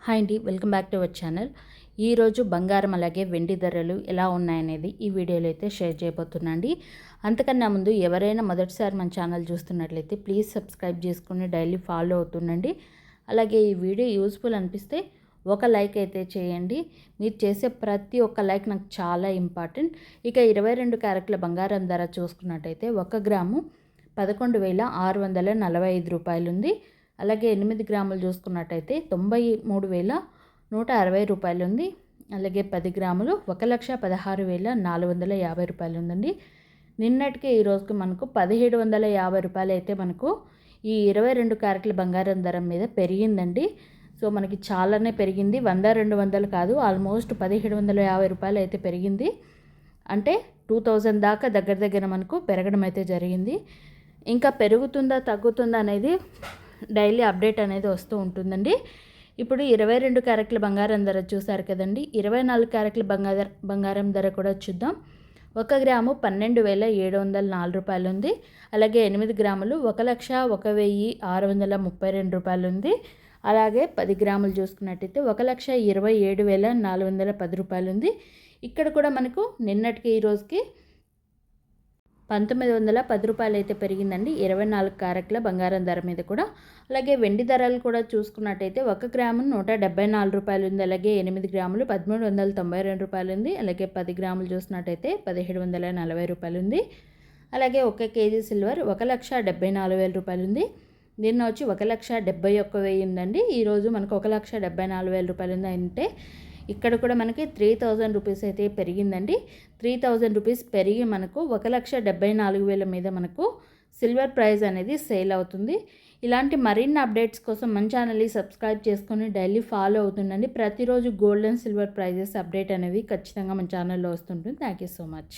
Hi అండి, welcome back to our channel. ఈరోజు బంగారం అలాగే వెండి ధరలు ఎలా ఉన్నాయనేది ఈ వీడియోలో అయితే షేర్ చేయబోతున్నా అండి. అంతకన్నా ముందు ఎవరైనా మొదటిసారి మన ఛానల్ చూస్తున్నట్లయితే ప్లీజ్ సబ్స్క్రైబ్ చేసుకుని డైలీ ఫాలో అవుతుండండి. అలాగే ఈ వీడియో యూస్ఫుల్ అనిపిస్తే ఒక లైక్ అయితే చేయండి. మీరు చేసే ప్రతి ఒక్క లైక్ నాకు చాలా ఇంపార్టెంట్. ఇక 22 క్యారెట్ల బంగారం ధర చూసుకున్నట్టయితే 1 గ్రాము 11,645 రూపాయలు ఉంది. అలాగే 8 గ్రాములు చూసుకున్నట్టయితే 93,160 రూపాయలు ఉంది. అలాగే 10 గ్రాములు 1,16,450 రూపాయలు ఉందండి. నిన్నటికి ఈరోజుకి మనకు 1,750 రూపాయలు అయితే మనకు ఈ 22 క్యారెట్ల బంగారం ధర మీద పెరిగిందండి. సో మనకి చాలానే పెరిగింది, 100-200 కాదు, ఆల్మోస్ట్ 1,750 రూపాయలు అయితే పెరిగింది. అంటే 2000 దాకా దగ్గర మనకు పెరగడం అయితే జరిగింది. ఇంకా పెరుగుతుందా తగ్గుతుందా అనేది డైలీ అప్డేట్ అనేది వస్తూ ఉంటుందండి. ఇప్పుడు 22 క్యారెట్ల బంగారం ధర చూసారు కదండి. 24 క్యారెట్ల బంగారం ధర కూడా చూద్దాం. 1 గ్రాము 12,704 రూపాయలు ఉంది. అలాగే 8 గ్రాములు 1,01,632 రూపాయలు ఉంది. అలాగే 10 గ్రాములు చూసుకున్నట్టయితే 1,27,410 రూపాయలు ఉంది. ఇక్కడ కూడా మనకు నిన్నటికి ఈరోజుకి 1,910 రూపాయలు అయితే పెరిగిందండి 24 క్యారెట్ల బంగారం ధర మీద కూడా. అలాగే వెండి ధరలు కూడా చూసుకున్నట్టయితే 1 గ్రాము 174 రూపాయలు ఉంది. అలాగే 8 గ్రాములు 1,392 రూపాయలు ఉంది. అలాగే 10 గ్రాములు చూసినట్టయితే 1,740 రూపాయలు ఉంది. అలాగే 1 కేజీ సిల్వర్ 1,74,000 రూపాయలు ఉంది. నిన్న వచ్చి 1,71,000 ఉందండి. ఈరోజు మనకు 1,74,000 రూపాయలు ఉంది. అంటే ఇక్కడ కూడా మనకి 3,000 రూపీస్ అయితే పెరిగిందండి. 3,000 రూపీస్ పెరిగి మనకు 1,74,000 మీద మనకు సిల్వర్ ప్రైస్ అనేది సేల్ అవుతుంది. ఇలాంటి మరిన్ని అప్డేట్స్ కోసం మన ఛానల్ని సబ్స్క్రైబ్ చేసుకొని డైలీ ఫాలో అవుతుండండి. ప్రతిరోజు gold and silver prices update అనేవి ఖచ్చితంగా మన ఛానల్లో వస్తుంటుంది. Thank you so much.